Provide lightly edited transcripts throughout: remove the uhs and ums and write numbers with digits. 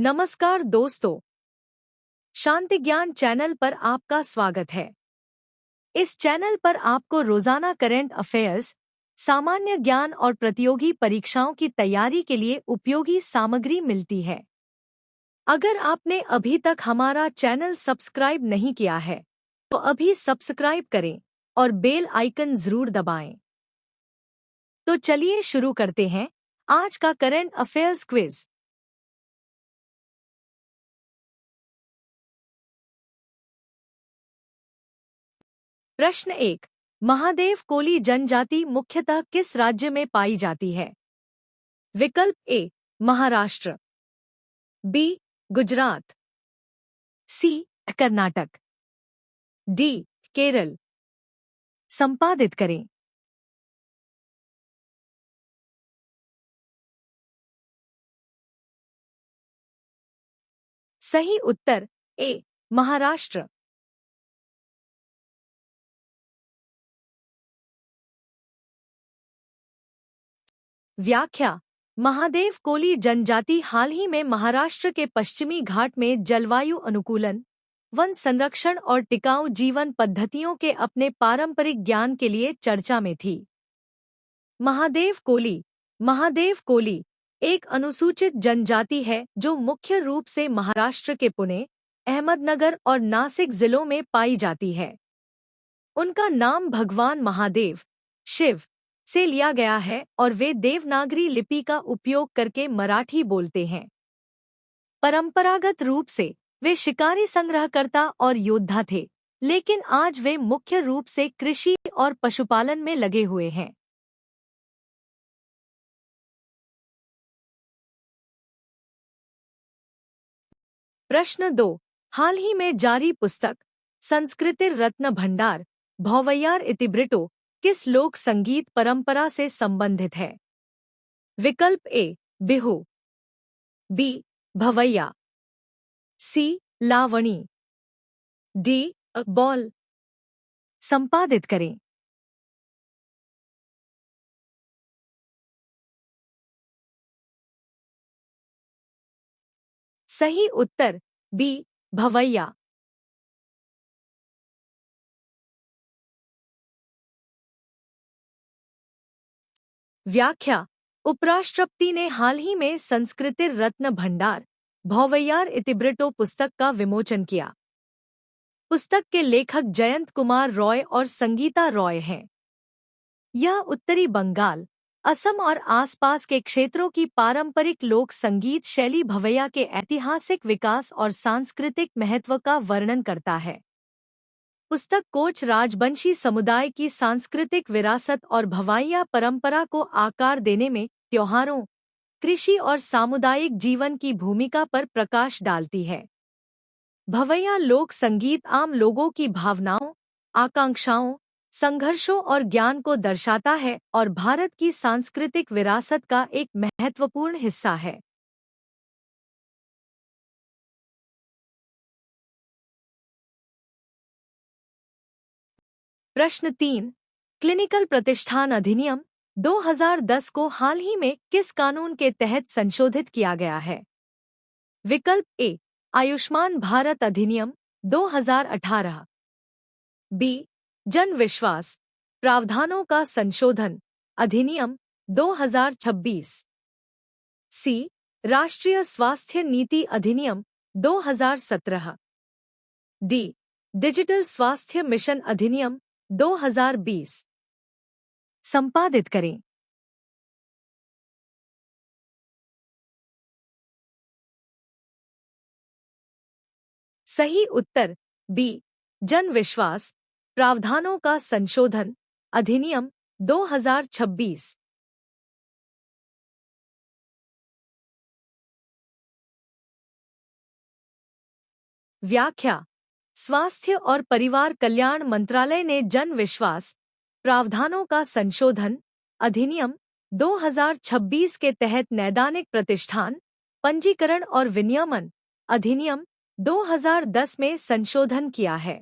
नमस्कार दोस्तों, शांति ज्ञान चैनल पर आपका स्वागत है। इस चैनल पर आपको रोजाना करंट अफेयर्स, सामान्य ज्ञान और प्रतियोगी परीक्षाओं की तैयारी के लिए उपयोगी सामग्री मिलती है। अगर आपने अभी तक हमारा चैनल सब्सक्राइब नहीं किया है, तो अभी सब्सक्राइब करें और बेल आइकन जरूर दबाएं। तो चलिए शुरू करते हैं आज का करंट अफेयर्स क्विज। प्रश्न 1। महादेव कोली जनजाति मुख्यतः किस राज्य में पाई जाती है? विकल्प ए महाराष्ट्र, बी गुजरात, सी कर्नाटक, डी केरल। संपादित करें। सही उत्तर ए महाराष्ट्र। व्याख्या। महादेव कोली जनजाति हाल ही में महाराष्ट्र के पश्चिमी घाट में जलवायु अनुकूलन, वन संरक्षण और टिकाऊ जीवन पद्धतियों के अपने पारंपरिक ज्ञान के लिए चर्चा में थी। महादेव कोली एक अनुसूचित जनजाति है जो मुख्य रूप से महाराष्ट्र के पुणे, अहमदनगर और नासिक जिलों में पाई जाती है। उनका नाम भगवान महादेव, शिव, से लिया गया है और वे देवनागरी लिपि का उपयोग करके मराठी बोलते हैं। परंपरागत रूप से वे शिकारी, संग्रहकर्ता और योद्धा थे, लेकिन आज वे मुख्य रूप से कृषि और पशुपालन में लगे हुए हैं। प्रश्न 2। हाल ही में जारी पुस्तक संस्कृति रत्न भंडार भौवैयार इतिवृत्तो किस लोक संगीत परंपरा से संबंधित है? विकल्प ए बिहू, बी भवैया, सी लावणी, डी बौल। संपादित करें। सही उत्तर बी भवैया। व्याख्या। उपराष्ट्रपति ने हाल ही में संस्कृति रत्न भंडार भौवैयार इतिवृत्तो पुस्तक का विमोचन किया। पुस्तक के लेखक जयंत कुमार रॉय और संगीता रॉय हैं। यह उत्तरी बंगाल, असम और आसपास के क्षेत्रों की पारंपरिक लोक संगीत शैली भवैया के ऐतिहासिक विकास और सांस्कृतिक महत्व का वर्णन करता है। पुस्तक कोच राजवंशी समुदाय की सांस्कृतिक विरासत और भवाइया परंपरा को आकार देने में त्योहारों, कृषि और सामुदायिक जीवन की भूमिका पर प्रकाश डालती है। भवैया लोक संगीत आम लोगों की भावनाओं, आकांक्षाओं, संघर्षों और ज्ञान को दर्शाता है और भारत की सांस्कृतिक विरासत का एक महत्वपूर्ण हिस्सा है। प्रश्न 3। क्लिनिकल प्रतिष्ठान अधिनियम 2010 को हाल ही में किस कानून के तहत संशोधित किया गया है? विकल्प ए आयुष्मान भारत अधिनियम 2018, बी जन विश्वास प्रावधानों का संशोधन अधिनियम 2026, सी राष्ट्रीय स्वास्थ्य नीति अधिनियम 2017, डी डिजिटल स्वास्थ्य मिशन अधिनियम 2020। संपादित करें। सही उत्तर बी जन विश्वास प्रावधानों का संशोधन अधिनियम 2026। व्याख्या। स्वास्थ्य और परिवार कल्याण मंत्रालय ने जन विश्वास प्रावधानों का संशोधन अधिनियम 2026 के तहत नैदानिक प्रतिष्ठान पंजीकरण और विनियमन अधिनियम 2010 में संशोधन किया है।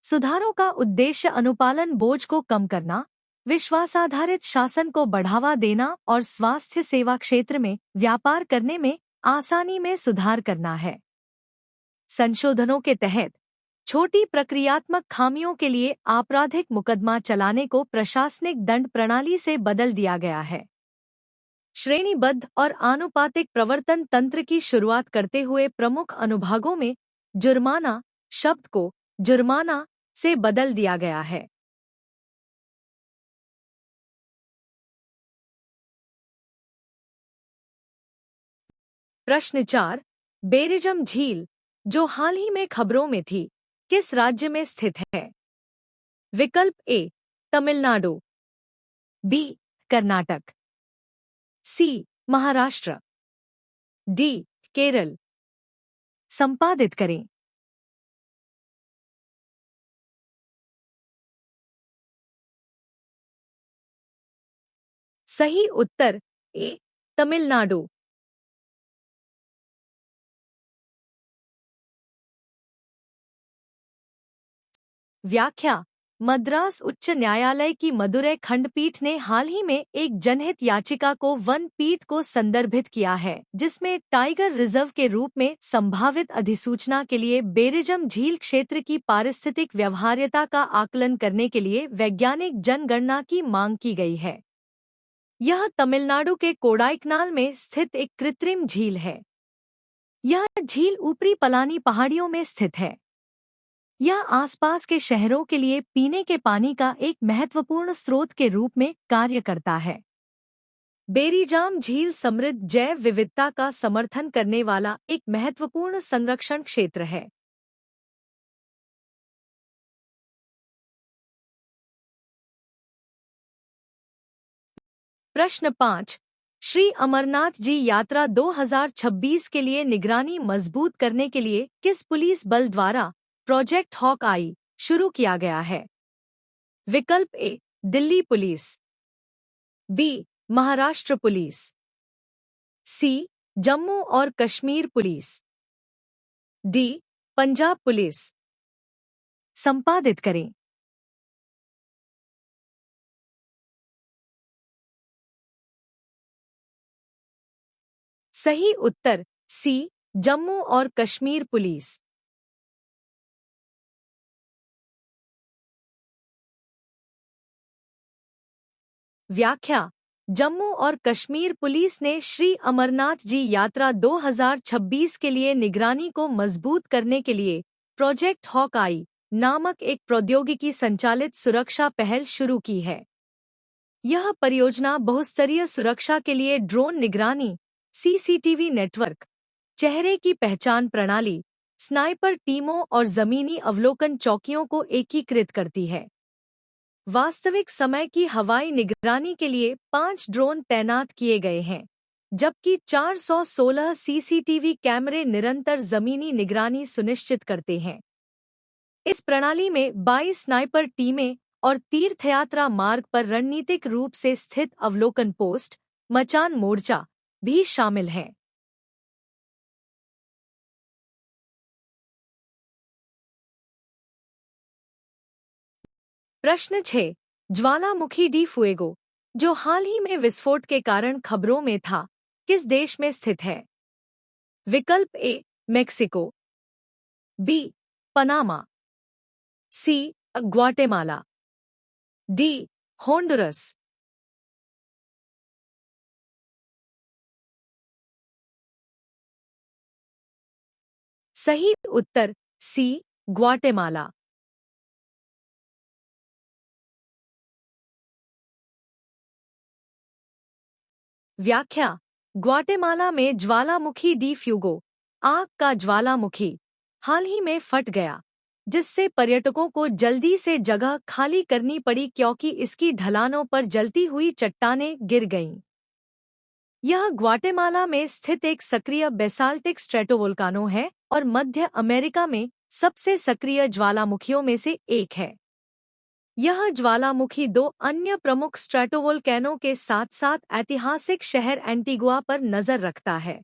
सुधारों का उद्देश्य अनुपालन बोझ को कम करना, विश्वासाधारित शासन को बढ़ावा देना और स्वास्थ्य सेवा क्षेत्र में व्यापार करने में आसानी में सुधार करना है। संशोधनों के तहत छोटी प्रक्रियात्मक खामियों के लिए आपराधिक मुकदमा चलाने को प्रशासनिक दंड प्रणाली से बदल दिया गया है। श्रेणीबद्ध और आनुपातिक प्रवर्तन तंत्र की शुरुआत करते हुए प्रमुख अनुभागों में जुर्माना शब्द को जुर्माना से बदल दिया गया है। प्रश्न 4। बेरिजम झील, जो हाल ही में खबरों में थी, किस राज्य में स्थित है? विकल्प ए तमिलनाडु, बी कर्नाटक, सी महाराष्ट्र, डी केरल। संपादित करें। सही उत्तर ए तमिलनाडु। व्याख्या। मद्रास उच्च न्यायालय की मदुरै खंडपीठ ने हाल ही में एक जनहित याचिका को वन पीठ को संदर्भित किया है, जिसमें टाइगर रिजर्व के रूप में संभावित अधिसूचना के लिए बेरिजम झील क्षेत्र की पारिस्थितिक व्यवहार्यता का आकलन करने के लिए वैज्ञानिक जनगणना की मांग की गई है। यह तमिलनाडु के कोडाइकनाल में स्थित एक कृत्रिम झील है। यह झील ऊपरी पलानी पहाड़ियों में स्थित है। यह आसपास के शहरों के लिए पीने के पानी का एक महत्वपूर्ण स्रोत के रूप में कार्य करता है। बेरिजाम झील समृद्ध जैव विविधता का समर्थन करने वाला एक महत्वपूर्ण संरक्षण क्षेत्र है। प्रश्न 5। श्री अमरनाथ जी यात्रा 2026 के लिए निगरानी मजबूत करने के लिए किस पुलिस बल द्वारा प्रोजेक्ट हॉक आई शुरू किया गया है? विकल्प A Delhi police, B Maharashtra police, C Jammu और Kashmir police, D Punjab police. संपादित करें। सही उत्तर सी जम्मू और कश्मीर पुलिस। व्याख्या। जम्मू और कश्मीर पुलिस ने श्री अमरनाथ जी यात्रा 2026 के लिए निगरानी को मजबूत करने के लिए प्रोजेक्ट हॉक आई नामक एक प्रौद्योगिकी संचालित सुरक्षा पहल शुरू की है। यह परियोजना बहुस्तरीय सुरक्षा के लिए ड्रोन निगरानी, सीसीटीवी नेटवर्क, चेहरे की पहचान प्रणाली, स्नाइपर टीमों और जमीनी अवलोकन चौकियों को एकीकृत करती है। वास्तविक समय की हवाई निगरानी के लिए 5 ड्रोन तैनात किए गए हैं, जबकि 416 सीसीटीवी कैमरे निरंतर जमीनी निगरानी सुनिश्चित करते हैं। इस प्रणाली में 22 स्नाइपर टीमें और तीर्थयात्रा मार्ग पर रणनीतिक रूप से स्थित अवलोकन पोस्ट, मचान मोर्चा भी शामिल हैं। प्रश्न 6। ज्वालामुखी डी फुएगो, जो हाल ही में विस्फोट के कारण खबरों में था, किस देश में स्थित है? विकल्प ए मेक्सिको, बी पनामा, सी ग्वाटेमाला, डी होंडुरस। सही उत्तर सी ग्वाटेमाला। व्याख्या। ग्वाटेमाला में ज्वालामुखी डी फ्यूगो, आग का ज्वालामुखी, हाल ही में फट गया, जिससे पर्यटकों को जल्दी से जगह खाली करनी पड़ी क्योंकि इसकी ढलानों पर जलती हुई चट्टानें गिर गईं। यह ग्वाटेमाला में स्थित एक सक्रिय बेसाल्टिक स्ट्रेटोवोल्कानो है और मध्य अमेरिका में सबसे सक्रिय ज्वालामुखियों में से एक है। यह ज्वालामुखी 2 अन्य प्रमुख स्ट्रेटोवोल्केनों के साथ-साथ ऐतिहासिक शहर एंटीगुआ पर नजर रखता है।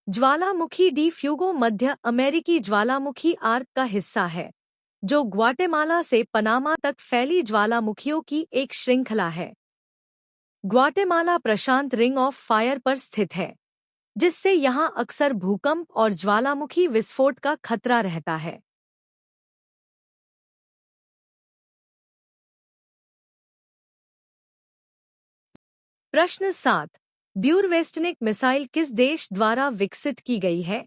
ज्वालामुखी डी फ्यूगो मध्य अमेरिकी ज्वालामुखी आर्क का हिस्सा है, जो ग्वाटेमाला से पनामा तक फैली ज्वालामुखियों की एक श्रृंखला है। Guatemala Prashant ring of fire पर स्थित है। जिससे यहाँ अक्सर भूकंप और ज्वालामुखी विस्फोट का खतरा रहता है। प्रश्न 7। ब्यूरवेस्टनिक मिसाइल किस देश द्वारा विकसित की गई है?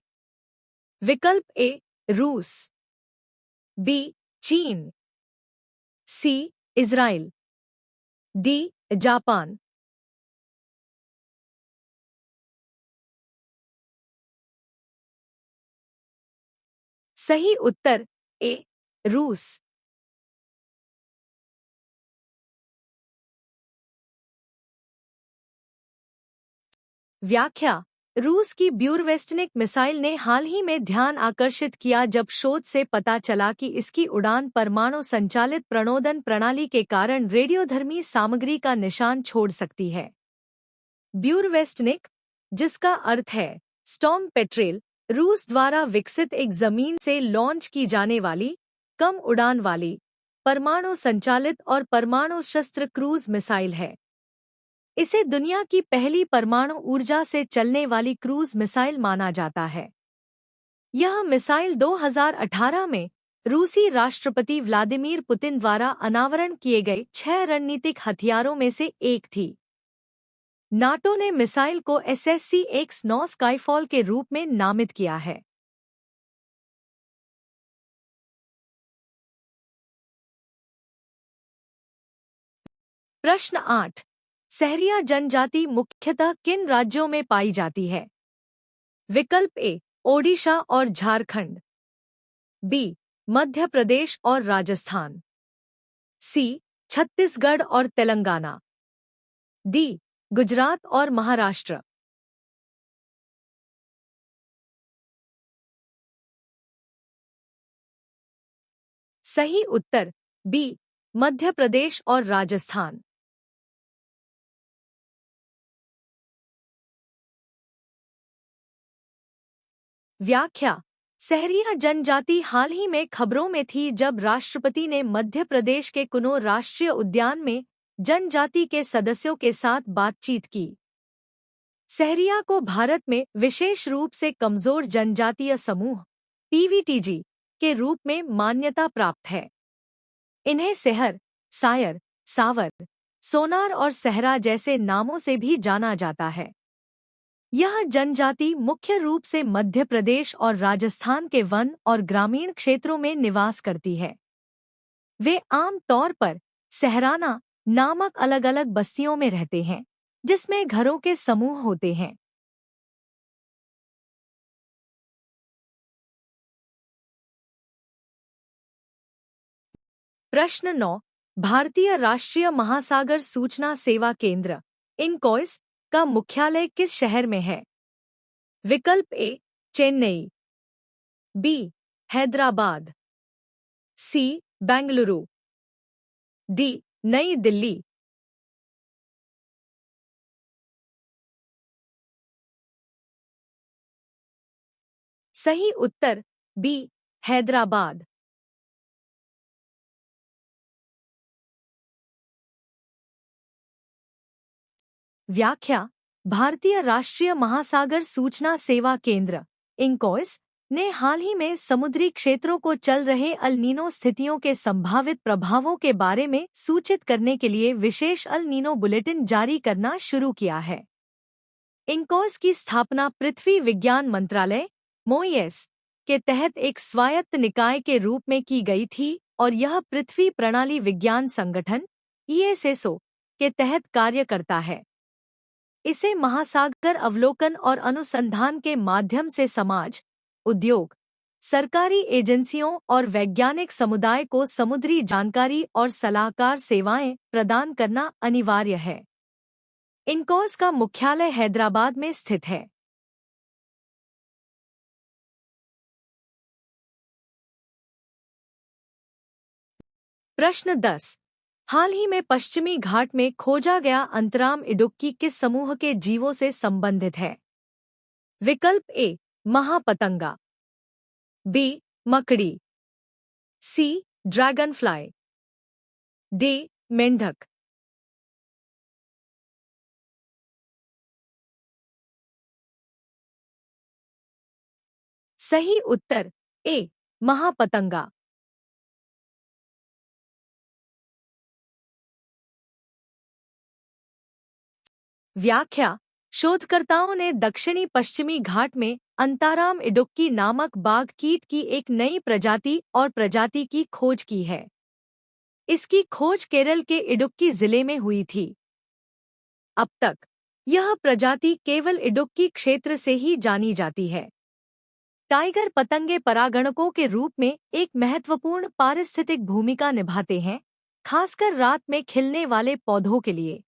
विकल्प ए रूस, बी चीन, सी इज़राइल, डी जापान। सही उत्तर ए रूस। व्याख्या। रूस की ब्यूरवेस्टनिक मिसाइल ने हाल ही में ध्यान आकर्षित किया जब शोध से पता चला कि इसकी उड़ान परमाणु संचालित प्रणोदन प्रणाली के कारण रेडियोधर्मी सामग्री का निशान छोड़ सकती है। ब्यूरवेस्टनिक, जिसका अर्थ है स्टॉर्म पेट्रेल, रूस द्वारा विकसित एक जमीन से लॉन्च की जाने वाली, कम उड़ान वाली, परमाणु संचालित और परमाणु शस्त्र क्रूज मिसाइल है। इसे दुनिया की पहली परमाणु ऊर्जा से चलने वाली क्रूज मिसाइल माना जाता है। यह मिसाइल 2018 में रूसी राष्ट्रपति व्लादिमीर पुतिन द्वारा अनावरण किए गए 6 रणनीतिक हथियारों में से एक थी। नाटो ने मिसाइल को SSC-X9 स्काईफॉल के रूप में नामित किया है। प्रश्न 8। सहरिया जनजाति मुख्यतः किन राज्यों में पाई जाती है? विकल्प ए ओडिशा और झारखंड, बी मध्य प्रदेश और राजस्थान, सी छत्तीसगढ़ और तेलंगाना, डी गुजरात और महाराष्ट्र। सही उत्तर बी मध्य प्रदेश और राजस्थान। व्याख्या। सहरिया जनजाति हाल ही में खबरों में थी जब राष्ट्रपति ने मध्य प्रदेश के कुनो राष्ट्रीय उद्यान में जनजाति के सदस्यों के साथ बातचीत की। सहरिया को भारत में विशेष रूप से कमजोर जनजातीय समूह PVTG के रूप में मान्यता प्राप्त है। इन्हें सहर, सायर, सावर, सोनार और सहरा जैसे नामों से भी जाना जाता है। यह जनजाति मुख्य रूप से मध्य प्रदेश और राजस्थान के वन और ग्रामीण क्षेत्रों में निवास करती है। वे आम तौर पर सहराना नामक अलग-अलग बस्तियों में रहते हैं, जिसमें घरों के समूह होते हैं। प्रश्न 9। भारतीय राष्ट्रीय महासागर सूचना सेवा केंद्र इनकॉइस का मुख्यालय किस शहर में है? विकल्प ए चेन्नई, बी हैदराबाद, सी बेंगलुरु, डी नई दिल्ली। सही उत्तर बी हैदराबाद। व्याख्या। भारतीय राष्ट्रीय महासागर सूचना सेवा केंद्र इनकॉइस ने हाल ही में समुद्री क्षेत्रों को चल रहे अल नीनो स्थितियों के संभावित प्रभावों के बारे में सूचित करने के लिए विशेष अल नीनो बुलेटिन जारी करना शुरू किया है। इनकॉइस की स्थापना पृथ्वी विज्ञान मंत्रालय MOES के तहत एक स्वायत्त निकाय के रूप में की गई थी और यह पृथ्वी प्रणाली विज्ञान संगठन ESSO के तहत कार्य करता है। इसे महासागर अवलोकन और अनुसंधान के माध्यम से समाज, उद्योग, सरकारी एजेंसियों और वैज्ञानिक समुदाय को समुद्री जानकारी और सलाहकार सेवाएं प्रदान करना अनिवार्य है। इनकॉइस का मुख्यालय हैदराबाद में स्थित है। प्रश्न 10। हाल ही में पश्चिमी घाट में खोजा गया अंतराम इडुक्की किस समूह के जीवों से संबंधित है? विकल्प ए महापतंगा, बी मकड़ी, सी ड्रैगन फ्लाई, डी मेंढक। सही उत्तर ए महापतंगा। व्याख्या। शोधकर्ताओं ने दक्षिणी पश्चिमी घाट में अंताराम इडुक्की नामक बाघ कीट की एक नई प्रजाति और प्रजाति की खोज की है। इसकी खोज केरल के इडुक्की जिले में हुई थी। अब तक यह प्रजाति केवल इडुक्की क्षेत्र से ही जानी जाती है। टाइगर पतंगे परागणकों के रूप में एक महत्वपूर्ण पारिस्थितिक भूमिका निभाते हैं, खासकर रात में खिलने वाले पौधों के लिए।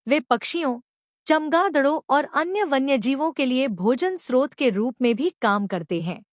वे पक्षियों, चमगादड़ों और अन्य वन्यजीवों के लिए भोजन स्रोत के रूप में भी काम करते हैं।